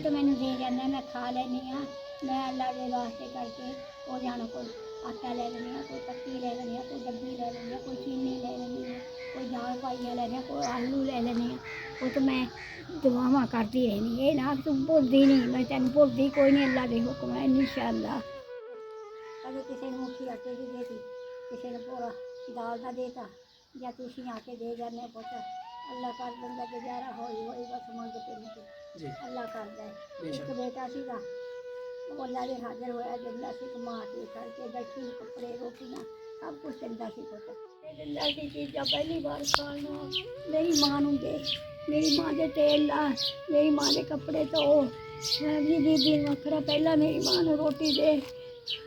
पुत मैनू दे जाना, मैं खा लैनी हाँ। मैं अल्लाह के वास्ते करके वो जाना, कोई आटा ले लेनी है, कोई पत्ती ले लेनी है, कोई डब्बी ले लेनी है, कोई चीनी ले लेनी है, कोई दाल पाइया लेनी, कोई आलू ले लेनी है। वो तो मैं दुआवां करती रहनी, ये ना तू भुलदी नहीं, मैं तेन भुलदी कोई नहीं, अल्लाह के हुक्म है इंशाअल्लाह। कभी किसी ने मुट्ठी आटे की देती, किसी ने पूरा दाल का देता, या तुम आके दे जाने पुत, अल्लाह कर देंगे गुजारा होई बस मंगते नहीं, अल्लाह कर दे। एक बेटा सीगा, वो अल्लाह के हाजिर होया, दिंदा सी कमा के करके, बैठी कपड़े रोटियां सब कुछ दिंदा सी पुत, दिंदा सी चीज़ां। पहली बार खाना मेरी मां नूं दे, मेरी मां दे तेल ला, मेरी मां दे कपड़े धो, मेरी दीदी वखरा पहला मेरी मां नूं रोटी दे,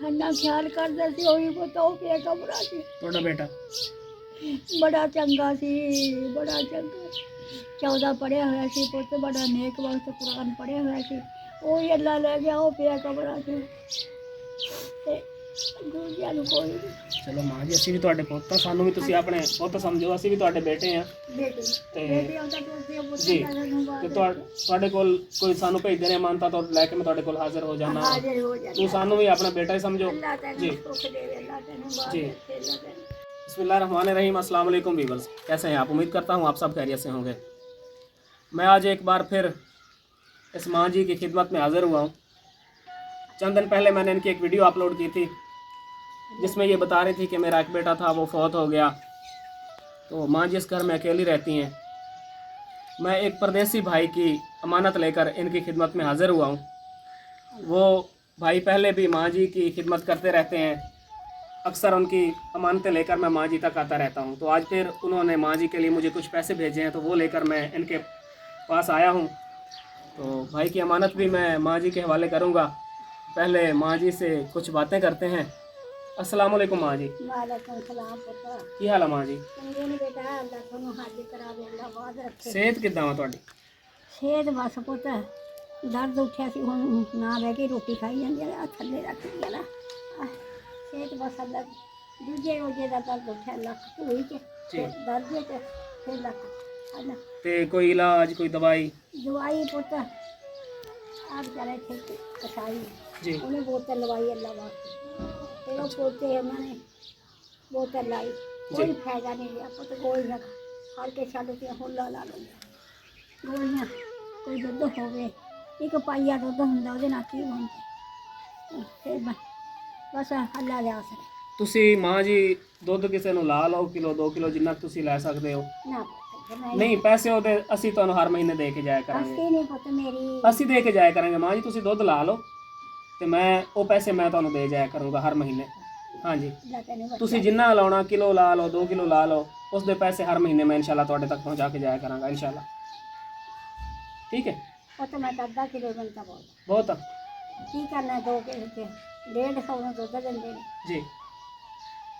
इन्ना ख्याल करदा सी। ओही पुत हो पिया कमरा सी। तुहाडा बेटा बड़ा चंगा सी, बड़ा चंगा, 14 पढ़िया होया सी पुत, बड़ा नेक वक्त कुरान पढ़िया होया सी। ਉਹ ਹੀ ਅੱਲਾ ਲੈ ਗਿਆ, ਉਹ ਪਿਆ ਕਬਰਾਂ 'ਚ ਤੇ ਦੂਜਿਆਂ ਨੂੰ ਕੋਈ ਨਹੀਂ। ਚਲੋ ਮਾਂ ਜੀ, ਅਸੀਂ ਵੀ ਤੁਹਾਡੇ ਪੁੱਤ ਆ, ਸਾਨੂੰ ਵੀ ਤੁਸੀਂ ਆਪਣੇ ਪੁੱਤ ਸਮਝੋ, ਅਸੀਂ ਵੀ ਤੁਹਾਡੇ ਬੇਟੇ ਆ। ਬੇਟੇ ਤੇ ਆਉਂਦਾ ਤੁਸੀਂ ਪੁੱਤ ਜੀ, ਨੂੰ ਤੇ ਤੁਹਾਡੇ ਕੋਲ ਕੋਈ ਸਾਨੂੰ ਭੇਜਦੇ ਨੇ ਮਾਨਤਾ ਤੋਂ ਲੈ ਕੇ ਮੈਂ ਤੁਹਾਡੇ ਕੋਲ ਹਾਜ਼ਰ ਹੋ ਜਾਣਾ। ਹਾਜ਼ਰ ਹੋ ਜਾਣਾ, ਤੂੰ ਸਾਨੂੰ ਵੀ ਆਪਣਾ ਬੇਟਾ ਹੀ ਸਮਝੋ। ਅੱਲਾ ਤੈਨੂੰ ਸੁੱਖ ਦੇਵੇ, ਅੱਲਾ ਤੈਨੂੰ ਬਾਤ जी। ਰੱਖੇ, ਅੱਲਾ ਤੈਨੂੰ। बिस्मिल्लाहिर्रहमानिर्रहीम। अस्सलाम वालेकुम व्यूअर्स, कैसे हैं आप? उम्मीद करता हूँ आप सब खैरियत से होंगे। मैं आज एक बार फिर इस माँ जी की खिदमत में हाज़िर हुआ हूँ। चंद दिन पहले मैंने इनकी एक वीडियो अपलोड की थी जिसमें ये बता रही थी कि मेरा एक बेटा था वो फौत हो गया, तो माँ जी इस घर में अकेली रहती हैं। मैं एक परदेसी भाई की अमानत लेकर इनकी खिदमत में हाज़िर हुआ हूँ। वो भाई पहले भी माँ जी की खिदमत करते रहते हैं, अक्सर उनकी अमानतें लेकर मैं माँ जी तक आता रहता हूँ। तो आज फिर उन्होंने माँ जी के लिए मुझे कुछ पैसे भेजे हैं, तो वो लेकर मैं इनके पास आया हूँ। तो भाई की अमानत भी मैं माँ जी के हवाले करूँगा। पहले माँ जी से कुछ बातें करते हैं। अस्सलाम वालेकुम माँ जी। वालेकुम सलाम पुत्र, की हाल है माँ जी? चंगे ने बेटा, अल्लाह ਤੁਹਾਨੂੰ ਹਾਜ਼ਰ ਕਰਾਵੇ, ਅੱਲਾ ਬਾਦ ਰੱਖੇ। सेहत किद्दां वा तुहाडी? ਸਿਹਤ ਬਸ ਪੁੱਤ, ਦਰਦ ਉੱਠਿਆ ਸੀ, ਹੁਣ ਨਾ ਬਹਿ ਕੇ ਰੋਟੀ ਖਾਈ ਜਾਂਦੀ ਆ, ਥੱਲੇ ਰੱਖ ਦਿਆ ਨਾ। ਸਿਹਤ ਬਸ ਅੱਲਾ, ਦੂਜੇ ਰੋਜੇ ਦਾ ਦਰਦ ਉੱਠਿਆ ਲੱਕ ਢੂਈ 'ਚ, ਦਰਦ 'ਚ ਫਿਰ ਲੱਕ ਅੱਲਾ। ते कोई इलाज, कोई दवाई? ਦਵਾਈ ਪੁੱਤ ਆ ਵਿਚਾਰਾ ਇੱਥੇ ਕਸਾਈ जी ਉਹਨੇ ਬੋਤਲ ਲਵਾਈ ਅੱਲਾ ਵਾਸਤੇ, ਤੇ ਉਹ ਪੋਤੇ ਉਹਨਾਂ ਨੇ ਬੋਤਲ ਲਾਈ, ਕੋਈ ਫਾਇਦਾ ਨਹੀਂ ਲਿਆ ਪੁੱਤ। ਗੋਲੀਆਂ ਖਾ ਕੇ ਛੱਡ ਕੇ ਹੁਣ ਲਾ ਲੈਂਦੇ ਗੋਲੀਆਂ। ਕੋਈ ਦੁੱਧ ਹੋਵੇ, ਇੱਕ ਪਾਈਆ ਦੁੱਧ ਹੁੰਦਾ, ਉਹਦੇ ਨਾਲ ਕੀ ਬਣਦਾ, ਫਿਰ ਬਸ ਅੱਲਾ ਦੇ ਆਸਰੇ। ਤੁਸੀਂ ਮਾਂ ਜੀ ਦੁੱਧ ਕਿਸੇ ਨੂੰ ਲਾ ਲਓ, ਕਿਲੋ 2 ਕਿਲੋ ਜਿੰਨਾ ਕੁ ਤੁਸੀਂ ਲੈ ਸਕਦੇ ਹੋ। ਨਾ ਪੁੱਤ ਨਹੀਂ, ਪੈਸੇ ਉਹਦੇ ਅਸੀਂ ਤੁਹਾਨੂੰ ਹਰ ਮਹੀਨੇ ਦੇ ਕੇ ਜਾਇਆ ਕਰਾਂਗੇ। ਅਸੀਂ ਨਹੀਂ ਪੁੱਤ, ਮੇਰੀ ਅਸੀਂ ਦੇ ਕੇ ਜਾਇਆ ਕਰਾਂਗੇ ਮਾਂ ਜੀ, ਤੁਸੀਂ ਦੁੱਧ ਲਾ ਲਓ ਤੇ ਮੈਂ ਉਹ ਪੈਸੇ ਮੈਂ ਤੁਹਾਨੂੰ ਦੇ ਜਾਇਆ ਕਰੂੰਗਾ ਹਰ ਮਹੀਨੇ। ਹਾਂਜੀ, ਅੱਲਾ ਤੈਨੂੰ ਤੁਸੀਂ ਜਿੰਨਾ ਲਾਉਣਾ, ਕਿਲੋ ਲਾ ਲਓ, 2 ਕਿਲੋ ਲਾ ਲਓ, ਉਸ ਦੇ ਪੈਸੇ ਹਰ ਮਹੀਨੇ ਮੈਂ ਇਨਸ਼ਾਅੱਲਾ ਤੁਹਾਡੇ ਤੱਕ ਪਹੁੰਚਾ ਕੇ ਜਾਇਆ ਕਰਾਂਗਾ ਇਨਸ਼ਾਅੱਲਾ। ਠੀਕ ਹੈ ਪੁੱਤ, ਮੈਂ ਤਾਂ ਅੱਧਾ ਕਿਲੋ ਬਣਦਾ ਬਹੁਤ ਬਹੁਤ ਆ ਕੀ ਕਰਨਾ, 2 ਕਿਲੋ ਤੇ 150 ਨੂੰ ਦੁੱਧ ਦਿੰਦੇ ਨੇ। ਜੀ।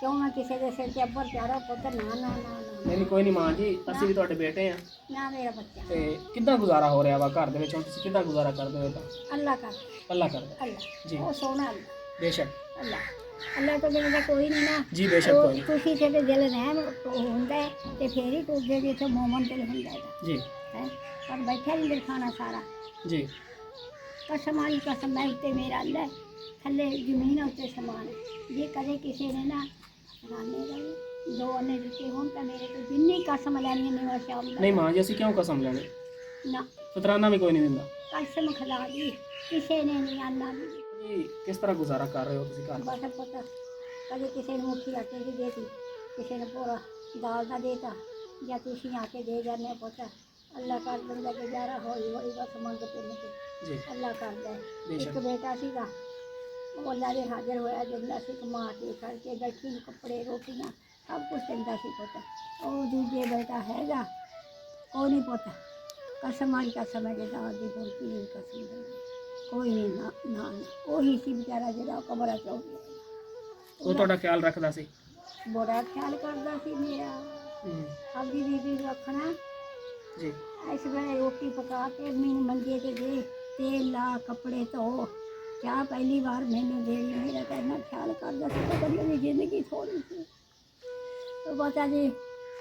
ਕਿਉਂ ਮੈਂ ਕਿਸੇ ਦੇ ਸਿਰ ਤੇ ਅੱਬਰ ਚਾੜਾ ਪੁੱਤ, ਨਾ ਨਾ ਨਾ ਨਾ ਨਹੀਂ ਕੋਈ ਨਹੀਂ ਮਾਂ ਜੀ, ਅਸੀਂ ਵੀ ਤੁਹਾਡੇ ਬੇਟੇ ਆ। ਨਾ ਮੇਰਾ ਬੱਚਾ, ਤੇ ਕਿੱਦਾਂ ਗੁਜ਼ਾਰਾ ਹੋ ਰਿਹਾ ਵਾ ਘਰ ਦੇ ਵਿੱਚ? ਹੁਣ ਤੁਸੀਂ ਕਿੱਦਾਂ ਗੁਜ਼ਾਰਾ ਕਰਦੇ ਹੋ? ਤਾਂ ਅੱਲਾ ਕਰ, ਅੱਲਾ ਕਰਦਾ। ਅੱਲਾ ਜੀ ਉਹ ਸੋਹਣਾ ਅੱਲਾ, ਬੇਸ਼ੱਕ। ਅੱਲਾ ਅੱਲਾ ਤੋਂ ਬਿਨਾਂ ਤਾਂ ਕੋਈ ਨਹੀਂ ਨਾ। ਜੀ ਬੇਸ਼ੱਕ, ਉਹ ਕੋਈ ਨਹੀਂ। ਤੁਸੀਂ ਤੇ ਦਿਲ ਰਹਿਮ ਹੁੰਦਾ ਹੈ, ਤੇ ਫੇਰ ਹੀ ਤੁਰਦੇ ਜਿੱਥੇ ਮੋਮਨ ਦਿਲ ਹੁੰਦਾ ਹੈ ਜੀ ਹੈ। ਪਰ ਬੈਠਾ ਨਹੀਂ ਦਿਲ ਖਾਣਾ ਸਾਰਾ। ਜੀ ਕਸਮ ਵਾਲੀ ਕਸਮ ਹੈ, ਉੱਤੇ ਮੇਰਾ ਅੱਲਾ ਹੈ, ਥੱਲੇ ਜ਼ਮੀਨ ਉੱਤੇ ਸਮਾਨ ਹੈ। ਜੇ ਕਦੇ ਕਿਸੇ ਨੇ ਨਾ ਰਾਨੇ ਦਾ 2 ਅੰਨੇ ਦਿੱਤੇ ਹੋਣ ਤਾਂ ਮੇਰੇ ਤੋਂ ਜਿੰਨੀ ਕਸਮ ਲੈਣੀ ਨਹੀਂ ਸ਼ਾਮ ਦਾ। ਨਹੀਂ ਮਾਂ ਜੀ, ਅਸੀਂ ਕਿਉਂ ਕਸਮ ਲੈਣੀ? ਨਾ ਫਤਰਾਨਾ ਵੀ ਕੋਈ ਨਹੀਂ ਦਿੰਦਾ ਕਸਮ ਖੁਦਾ ਦੀ ਕਿਸੇ ਨੇ ਨਹੀਂ ਆਨਾ ਦੀ। ਜੀ। ਕਿਸ ਤਰ੍ਹਾਂ ਗੁਜ਼ਾਰਾ ਕਰ ਰਹੇ ਹੋ ਤੁਸੀਂ ਘਰ? ਬਸ ਪੁੱਤ, ਕਦੇ ਕਿਸੇ ਨੂੰ ਮੁੱਠੀ ਆਟੇ ਦੀ ਦੇਤੀ, ਕਿਸੇ ਨੇ ਪੂਰਾ ਦਾਲ ਦਾ ਦੇਤਾ, ਜਾਂ ਤੁਸੀਂ ਆ ਕੇ ਦੇ ਜਾਂਦੇ ਪੁੱਤ, ਅੱਲਾ ਕਰ ਦਿੰਦਾ ਗੁਜ਼ਾਰਾ ਹੋਈ ਬਸ ਮੰਗਤੇ ਨਹੀਂ। ਜੀ ਅੱਲਾ ਕਰਦਾ। ਬੇਸ਼ੱਕ। ਇੱਕ ਬੇਟਾ ਸੀਗਾ, ਉਹ ਅੱਲਾ ਦੇ ਹਾਜ਼ਰ ਹੋਇਆ, ਦਿੰਦਾ ਸੀ ਕਮਾ ਕੇ ਕਰਕੇ, ਬੈਠੀ ਨੂੰ ਕੱਪੜੇ ਰੋਟੀਆਂ ਸਭ ਕੁਛ ਦਿੰਦਾ ਸੀ ਪੁੱਤ। ਉਹ ਦੂਜੇ ਬੇਟਾ ਹੈਗਾ ਉਹ ਨਹੀਂ ਪੁੱਤ, ਕਸਮ ਵਾਲੀ ਕਸਮ ਹੈ, ਜਿੱਦਾਂ ਦੀ ਬੋਲਤੀ ਨਹੀਂ ਕਸਮ ਦਿੰਦੀ ਕੋਈ ਨਹੀਂ। ਨਾ ਨਾ ਉਹੀ ਸੀ ਵਿਚਾਰਾ ਜਿਹੜਾ ਕਮਰਾ ਚ ਹੋ ਗਿਆ। ਉਹ ਤੁਹਾਡਾ ਖਿਆਲ ਰੱਖਦਾ ਸੀ? ਬੜਾ ਖਿਆਲ ਕਰਦਾ ਸੀ ਮੇਰਾ। ਆਪਦੀ ਬੀਬੀ ਨੂੰ ਆਖਣਾ ਜੀ ਇਸ ਵੇਲੇ ਰੋਟੀ ਪਕਾ ਕੇ ਮੈਨੂੰ ਮੰਜੇ ਤੇ ਦੇ, ਤੇਲ ਲਾ, ਕੱਪੜੇ ਧੋ, ਚਾਹ ਪਹਿਲੀ ਵਾਰ ਮੈਨੂੰ ਦੇਣੀ। ਮੇਰਾ ਤਾਂ ਇੰਨਾ ਖਿਆਲ ਕਰਦਾ ਸੀ, ਪਤਾ ਨਹੀਂ ਉਹਦੀ ਜ਼ਿੰਦਗੀ ਥੋੜ੍ਹੀ ਸੀ। ਉਹ ਪਤਾ ਜੀ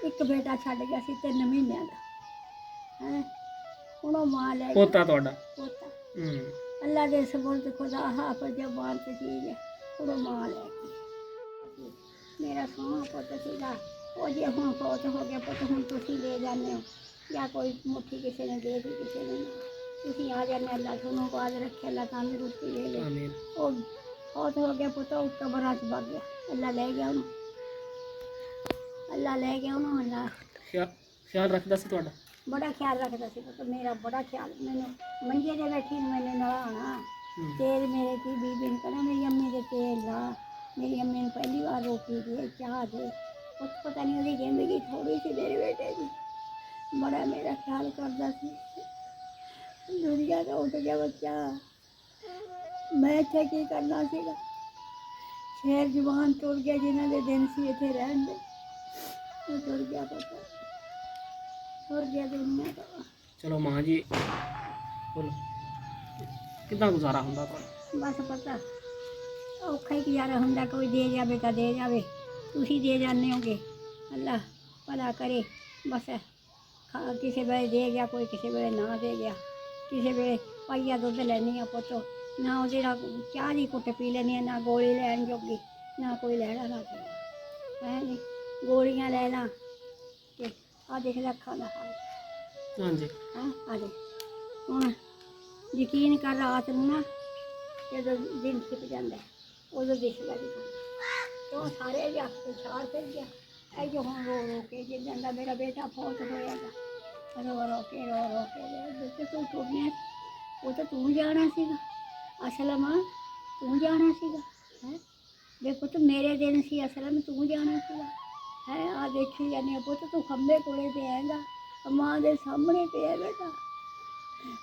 ਇੱਕ ਬੇਟਾ ਛੱਡ ਗਿਆ ਸੀ 3 ਮਹੀਨਿਆਂ ਦਾ, ਹੈ ਹੁਣ ਉਹ ਮਾਂ ਲੈ ਗਈ। ਪੋਤਾ ਤੁਹਾਡਾ? ਪੋਤਾ अल्लाह दे सपुर्द खुदा हाफिज़ जबान ते चीज़ है थोड़ा माल है मेरा सोहना पुत सीगा वो जे हुण फौत हो गया पुत हुण तुसीं ले जाने हो या कोई मुट्ठी किसी ने दे दी किसी ने ना तुसीं आ जाने अल्लाह थोनों बाज रखे अल्लाह तंदुरुस्ती दे दे आमीन। वो फौत हो गया पुत उस कब्र च वग गया अल्लाह ले गया उन्होंने अल्लाह ले गया उन्होंने अल्लाह ख्याल रखदा सी ਤੁਹਾਡਾ बड़ा ख्याल रखता सी पुत मेरा बड़ा ख्याल मैंने मंजे ते बैठी नूं मैंने नलाना तेल मेरे की बीबी ने कहना मेरी अम्मी दे तेल ला मेरी अम्मी ने पहली बार रोटी दे चाह दे उस पता नहीं उसकी जिंदगी थोड़ी सी मेरे बेटे की बड़ा मेरा ख्याल करता सी दुनिया का उठ गया बच्चा मैं इत्थे की करना सीगा शेर जवान तुर गया जिन्हों के दिन सी इत्थे रहन दे वो तुर गया पता तुर गया दुनिया का ਚਲੋ ਮਾਂ ਜੀ ਬੋਲੋ ਕਿੱਦਾਂ ਗੁਜ਼ਾਰਾ ਹੁੰਦਾ ਤੁਹਾਡਾ बस पता औखा ही गुजारा हुंदा कोई दे जावे तो दे जावे तुसी दे जाने होगे अल्लाह भला करे बस किसी वेले दे गया कोई किसी वेले ना दे गया किसी वेले पाइया दुद्ध लैनी आ पुत्त ना ਉਹਦੇ ਨਾਲ ਚਾਹ ਦੀ ਘੁੱਟ ਪੀ ਲੈਣੀ ਆ ਨਾ ਗੋਲੀ ਲੈਣ ਜੋਗੀ ਨਾ ਕੋਈ ਲੈਣਾ ਨਾ ਦੇਣਾ ਹੈ ਨਹੀਂ ਗੋਲੀਆਂ ਲੈ ਲਾਂ ਤੇ ਆ ਦੇਖ ਲੈ ਅੱਖਾਂ ਦਾ ਹਾਲ ਹਾਂਜੀ ਹੈਂ ਆ ਦੇ ਹੁਣ ਯਕੀਨ ਕਰ ਰਾਤ ਨੂੰ ਨਾ ਜਦੋਂ ਦਿਨ ਛਿਪ ਜਾਂਦਾ ਹੈ, ਉਦੋਂ ਦਿਖਦਾ ਵੀ ਉਹ ਸਾਰੇ ਜੱਟ ਤੇ ਛਾੜ ਫਿਰ ਗਿਆ ਇਹ ਜੋ ਹੁਣ ਰੋ ਕੇ ਜਿੱਦਾਂ ਦਾ ਮੇਰਾ ਬੇਟਾ ਫੌਤ ਹੋਇਆਗਾ ਰੋ ਕੇ ਬੱਚੇ ਕੋਈ ਟੁਰਨੇ ਉਹ ਤਾਂ ਤੂੰ ਜਾਣਾ ਸੀਗਾ ਅਸਲਮ ਤੂੰ ਜਾਣਾ ਸੀਗਾ ਹੈ ਦੇਖੋ ਤੂੰ ਮੇਰੇ ਦਿਨ ਸੀ ਅਸਲਮ ਤੂੰ ਜਾਣਾ ਸੀਗਾ ਹੈ ਆ ਦੇਖੀ ਜਾਂਦੀ ਆ ਪੁੱਤ ਤੂੰ ਖੰਭੇ ਕੋਲੇ ਪਿਆਗਾ ਮਾਂ ਦੇ ਸਾਹਮਣੇ ਪਿਆ ਬੇਟਾ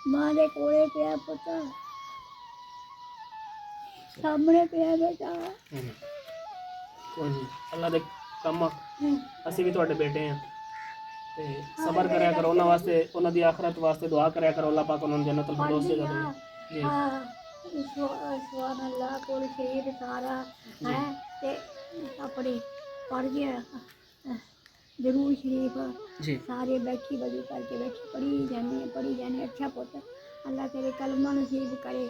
ਮਾਂ ਦੇ ਕੋਲੇ ਪਿਆ ਪੁੱਤ ਸਾਹਮਣੇ ਪਿਆ ਬੇਟਾ ਕੋਈ ਨਹੀਂ ਅੱਲਾ ਦੇ ਕੰਮ ਅਸੀਂ ਵੀ ਤੁਹਾਡੇ ਬੇਟੇ ਹਾਂ ਤੇ ਸਬਰ ਕਰਿਆ ਕਰੋ ਉਹਨਾਂ ਵਾਸਤੇ ਉਹਨਾਂ ਦੀ ਆਖਰਤ ਵਾਸਤੇ ਦੁਆ ਕਰਿਆ ਕਰੋ ਅੱਲਾ ਪਾਕ ਉਹਨਾਂ ਨੂੰ ਜੰਨਤੁਲ ਫਿਰਦੌਸ ਦੇ ਦੇਵੇ ਜੀ ਹਾਂ ਸੁਭਾਨ ਅੱਲਾਹ ਕੋਲ ਸ਼ਰੀਰ ਸਾਰਾ ਹੈ ਤੇ ਆਪਣੀ ਪੜ੍ਹ ਗਿਆ ਜ਼ਰੂਰ ਸ਼ਰੀਫ ਜੀ सारे बैठी बजू करके बैठी पढ़ी जानी अच्छा पुत अल्लाह तेरे कलमा नसीब करे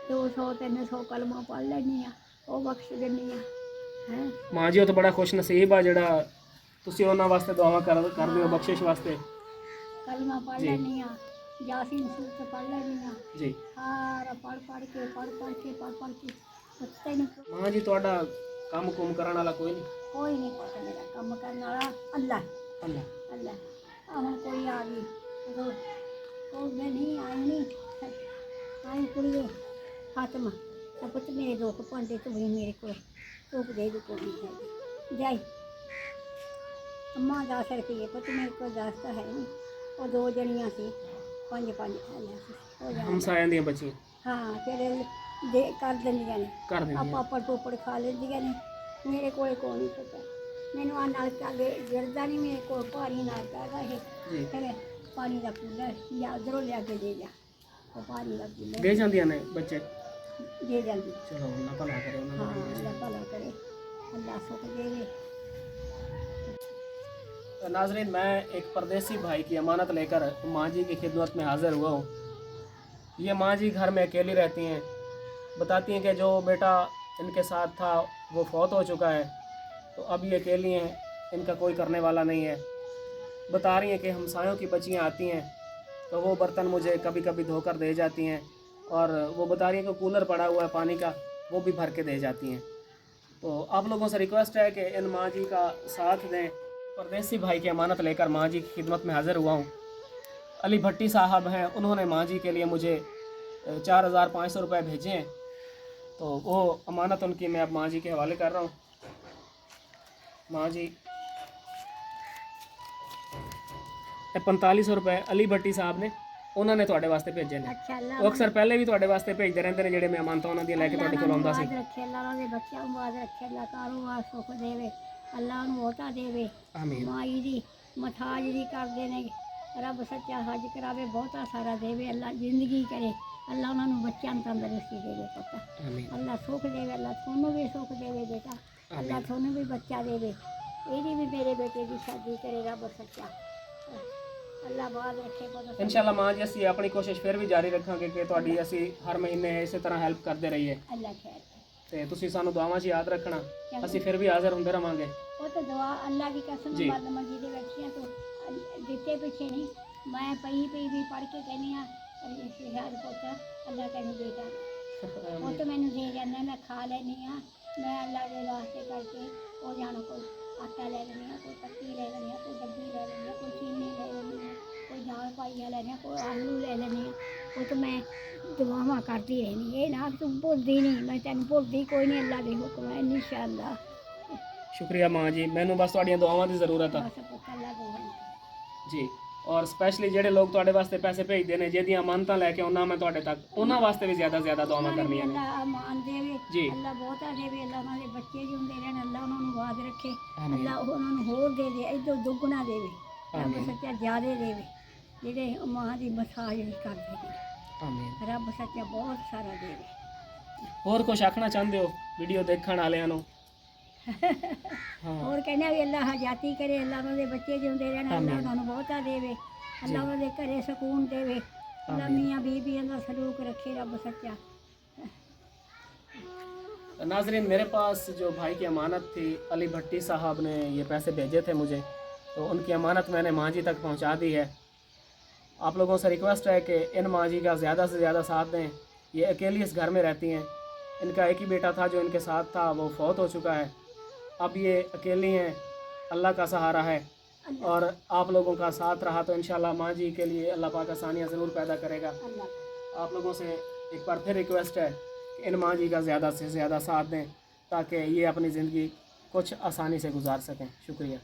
200-300 कलमा पढ़ लैनी आ वो बख्श देनी है ਮਾਂ ਜੀ ਉਹ ਤਾਂ ਬੜਾ ਖੁਸ਼ ਨਸੀਬ ਆ ਜਿਹੜਾ ਤੁਸੀਂ ਉਹਨਾਂ ਵਾਸਤੇ ਦੁਆਵਾਂ ਕਰਦੇ ਹੋ ਬਖਸ਼ਿਸ਼ ਵਾਸਤੇ कलमा पढ़ जी। लैनी आ यासीन सूरत पढ़ लैनी आ ਜੀ सारा पढ़ के पता नहीं ਮਾਂ ਜੀ ਤੁਹਾਡਾ ਕੰਮ ਕੁਮ ਕਰਨ ਵਾਲਾ ਕੋਈ ਨਹੀਂ कोई नहीं पता मेरा कम करने वाला अल्लाह ਅੱਲਾ अल्लाह हम कोई आ गई तो मैं नहीं आई कुड़ी फातिमा तो पुत मेरे दो भांडे तो भी मेरे को धुप दे दी कोई है जाई अम्मा 10 रुपये पुत मेरे को 10 तो है नहीं वो 2 जनियाँ सी 5 हो जाए ਹਮਸਾਇਆਂ ਦੀਆਂ ਬੱਚੀਆਂ हाँ फिर दे कर देंदियां ने ਕਰ ਦਿੰਦੀਆਂ ਆਪਾਂ ਪੜ ਖਾ ਲੈਂਦੀਆਂ ਨੇ ਮੇਰੇ ਕੋਲ ਕੋਈ ਨਹੀਂ ਪਤਾ ਮੈਨੂੰ ਆ ਨਲਕਾ ਗਿਰਦਾ ਨਹੀਂ ਮੇਰੇ ਕੋਲ ਭਾਰੀ ਨਲਕਾ ਹੈਗਾ ਇਹ ਜੀ ਫਿਰ ਪਾਣੀ ਦਾ ਕੂਲਰ ਜਾਂ ਉਧਰੋਂ ਲਿਆ ਕੇ ਦੇ ਜਾ ਉਹ ਪਾਣੀ ਦਾ ਕੂਲਰ ਦੇ ਜਾਂਦੀਆਂ ਨੇ ਬੱਚੇ ਦੇ ਜਾਂਦੀ ਚਲੋ ਅੱਲਾ ਭਲਾ ਕਰੇ ਉਹਨਾਂ ਦਾ हाँ ਵੀ। अल्लाह भला करे अल्लाह सुख देवे तो नाजरीन मैं एक परदेसी भाई की अमानत लेकर माँ जी की खिदमत में हाजिर हुआ हूँ। ये माँ जी घर में अकेली रहती हैं, बताती हैं कि जो बेटा इनके साथ था वो फौत हो चुका है तो अब ये अकेली हैं, इनका कोई करने वाला नहीं है। बता रही हैं कि हमसायों की बच्चियाँ आती हैं तो वो बर्तन मुझे कभी कभी धोकर दे जाती हैं और वो बता रही हैं कि कूलर पड़ा हुआ है पानी का वो भी भर के दे जाती हैं। तो आप लोगों से रिक्वेस्ट है कि इन माँ जी का साथ दें। परदेसी भाई की अमानत लेकर माँ जी की खिदमत में हाज़िर हुआ हूँ। अली भट्टी साहब हैं, उन्होंने माँ जी के लिए मुझे 4500 रुपये भेजे हैं तो वो अमानत उनकी मैं अब माँ जी के हवाले कर रहा हूँ। माँ जी 4500 रुपये अली भट्टी साहब ने उन्होंने ਤੁਹਾਡੇ ਵਾਸਤੇ ਭੇਜੇ ਨੇ। अच्छा अल्लाह ਉਹ ਅਕਸਰ ਪਹਿਲੇ ਵੀ ਤੁਹਾਡੇ ਵਾਸਤੇ ਭੇਜਦੇ ਰਹਿੰਦੇ ਨੇ ਜਿਹੜੇ ਮਹਿਮਾਨ ਤਾਂ ਉਹਨਾਂ ਦੀ ਲੈ ਕੇ ਤੁਹਾਡੇ ਕੋਲ ਆਉਂਦਾ ਸੀ। बाज रखे अल्लाह दे बच्चों ਨੂੰ बाज रखे अल्लाह कारोबार सुख देवे अल्लाह ਨੂੰ वोटा देवे ਆਮੀਨ ਮਾਈ ਦੀ ਮਥਾਜ ਦੀ ਕਰਦੇ ਨੇ ਰੱਬ ਸੱਚਾ ਹੱਜ ਕਰਾਵੇ ਬਹੁਤਾ ਸਾਰਾ ਦੇਵੇ ਅੱਲਾ ਜ਼ਿੰਦਗੀ ਕਰੇ ਅੱਲਾ ਉਹਨਾਂ ਨੂੰ ਬੱਚਿਆਂ ਨੂੰ ਤੰਦਰੁਸਤੀ ਦੇਵੇ ਪੁੱਤ ਆਮੀਨ ਅੱਲਾ ਸੁਖ ਦੇਵੇ ਅੱਲਾ ਤੁਹਾਨੂੰ ਵੀ ਸੁਖ ਦੇਵੇ ਬੇਟਾ ਅੱਲਾ ਤੁਹਾਨੂੰ ਵੀ ਬੱਚਾ ਦੇਵੇ ਇਹਦੀ ਵੀ ਮੇਰੇ ਬੇਟੇ ਦੀ ਸ਼ਾਦੀ ਕਰੇ ਰੱਬ ਸੱਚਾ ਅੱਲਾ ਬਾਦ ਰੱਖੇ ਪੁੱਤ। ਇਨਸ਼ਾਅੱਲਾ ਮਾਂ ਜੀ ਅਸੀਂ ਆਪਣੀ ਕੋਸ਼ਿਸ਼ ਫਿਰ ਵੀ ਜਾਰੀ ਰੱਖਾਂਗੇ ਕਿ ਤੁਹਾਡੀ ਅਸੀਂ ਹਰ ਮਹੀਨੇ ਇਸੇ ਤਰ੍ਹਾਂ ਹੈਲਪ ਕਰਦੇ ਰਹੀਏ ਅੱਲਾ ਖੈਰ ਤੇ ਤੁਸੀਂ ਸਾਨੂੰ ਦੁਆਵਾਂ 'ਚ ਯਾਦ ਰੱਖਣਾ। ਅਸੀਂ ਫਿਰ ਵੀ ਹਾਜ਼ਰ ਹੁੰਦੇ ਰਵਾਂਗੇ। ਉਹ ਤਾਂ ਦੁਆ ਅੱਲਾ ਦੀ ਕਸਮ ਜੀ। ਬੰਦ ਮੰਜੀ ਦੇ ਬੈਠੀਆਂ ਤੋਂ ਦਿੱਤੇ ਪਿੱਛੇ ਨਹੀਂ ਮੈਂ ਪਈ ਵੀ ਪੜ੍ਹ ਕੇ ਕਹਿੰਦੀ ਆ ਸ਼ਹਿਰ ਪੁੱਤ ਅੱਲਾ ਤੈਨੂੰ ਦੇ ਜਾ ਪੁੱਤ ਮੈਨੂੰ ਦੇ ਜਾਂਦਾ ਮੈਂ ਖਾ ਲੈਂਦੀ ਆ। ਮੈਂ ਅੱਲਾ ਦੇ ਵਾਸਤੇ ਕਰਕੇ ਉਹ ਜਾਣ ਕੋਈ ਆਟਾ ਲੈ ਲੈਂਦੀ ਆ, ਕੋਈ ਪੱਤੀ ਲੈ ਲੈਂਦੀ ਆ, ਕੋਈ ਡੱਬੀ ਲੈ ਲੈਂਦੀ ਆ, ਕੋਈ ਚੀਨੀ ਲੈ ਲੈਂਦੀ ਆ, ਕੋਈ ਦਾਲ ਪਾਈਆ ਲੈਂਦੀ ਆ, ਕੋਈ ਆਲੂ ਲੈ ਲੈਂਦੀ ਆ। ਉਹ ਤਾਂ ਮੈਂ ਦੁਆਵਾਂ ਕਰਦੀ ਰਹਿੰਦੀ। ਇਹ ਨਾ ਤੂੰ ਭੁੱਲਦੀ ਨਹੀਂ, ਮੈਂ ਤੈਨੂੰ ਭੁੱਲਦੀ ਕੋਈ ਨਹੀਂ। ਅੱਲਾ ਦੇ ਹੁਕਮ ਹੈ ਇਨਸ਼ਾਅੱਲਾ। ਸ਼ੁਕਰੀਆ ਮਾਂ ਜੀ, ਮੈਨੂੰ ਬਸ ਤੁਹਾਡੀਆਂ ਦੁਆਵਾਂ ਦੀ ਜ਼ਰੂਰਤ ਆ ਬਸ ਪੁੱਤ ਅੱਲਾ ਦੇ ਹੁਕਮ ਜੀ। ਔਰ ਸਪੈਸ਼ਲੀ ਜਿਹੜੇ ਲੋਕ ਤੁਹਾਡੇ ਵਾਸਤੇ ਪੈਸੇ ਭੇਜਦੇ ਨੇ ਜਿਹਦੀਆਂ ਅਮਾਨਤਾਂ ਲੈ ਕੇ ਉਹਨਾਂ ਮੈਂ ਤੁਹਾਡੇ ਤੱਕ ਉਹਨਾਂ ਵਾਸਤੇ ਵੀ ਜ਼ਿਆਦਾ ਦੁਆਵਾਂ ਕਰਨੀਆਂ ਨੇ ਅੱਲਾ ਮਾਨ ਦੇਵੇ ਜੀ। ਅੱਲਾ ਬਹੁਤਾ ਦੇਵੇ। ਅੱਲਾ ਉਹਨਾਂ ਦੇ ਬੱਚੇ ਜਿਉਂਦੇ ਰਹਿਣ। ਅੱਲਾ ਉਹਨਾਂ ਨੂੰ ਆਵਾਜ਼ ਰੱਖੇ। ਆਮੀਨ। ਅੱਲਾ ਉਹਨਾਂ ਨੂੰ ਹੋਰ ਦੇ ਦੇ, ਇਦੋਂ ਦੁੱਗਣਾ ਦੇਵੇ। ਰੱਬ ਆਮੀਨ। ਸੱਚਾ ਜ਼ਿਆਦੇ ਦੇਵੇ ਜਿਹੜੇ ਮਾਂ ਦੀ ਮਸਾਜ ਵੀ ਕਰਦੇ ਨੇ। ਆਮੀਨ। ਰੱਬ ਸੱਚਾ ਬਹੁਤ ਸਾਰਾ ਦੇਵੇ। ਹੋਰ ਕੁਝ ਆਖਣਾ ਚਾਹੁੰਦੇ ਹੋ ਵੀਡੀਓ ਦੇਖਣ ਵਾਲਿਆਂ ਨੂੰ? ਹਾਂ ਹੋਰ ਕਹਿੰਦੇ ਵੀ ਅੱਲਾ ਹਜਾਤੀ ਕਰੇ। ਅੱਲਾ ਉਹਨਾਂ ਦੇ ਬੱਚੇ ਜਿਉਂਦੇ ਰਹਿਣ। ਅੱਲਾ ਆਮੀਨ। ਉਹਨਾਂ ਨੂੰ ਬਹੁਤਾ ਦੇਵੇ। ਅੱਲਾ ਉਹਨਾਂ ਦੇ ਘਰੇ ਸਕੂਨ ਦੇਵੇ। ਅੱਲਾ ਆਮੀਨ। ਮੀਆਂ ਬੀਬੀਆਂ ਦਾ ਸਲੂਕ रखे रब सच्चा। नाजरीन, मेरे पास जो भाई की अमानत थी, अली भट्टी साहब ने ये पैसे भेजे थे मुझे, तो उनकी अमानत मैंने माँ जी तक पहुँचा दी है। आप लोगों से रिक्वेस्ट है कि इन माँ जी का ज़्यादा से ज़्यादा साथ दें। ये अकेली इस घर में रहती हैं। इनका एक ही बेटा था जो इनके साथ था, वो फौत हो चुका है। अब ये अकेली हैं, अल्लाह का सहारा है और आप लोगों का साथ रहा तो इंशाल्लाह माँ जी के लिए अल्लाह पाक आसानियाँ ज़रूर पैदा करेगा। अल्लाह आप लोगों से एक बार फिर रिक्वेस्ट है कि इन माँ जी का ज़्यादा से ज़्यादा साथ दें ताकि ये अपनी ज़िंदगी कुछ आसानी से गुजार सकें। शुक्रिया।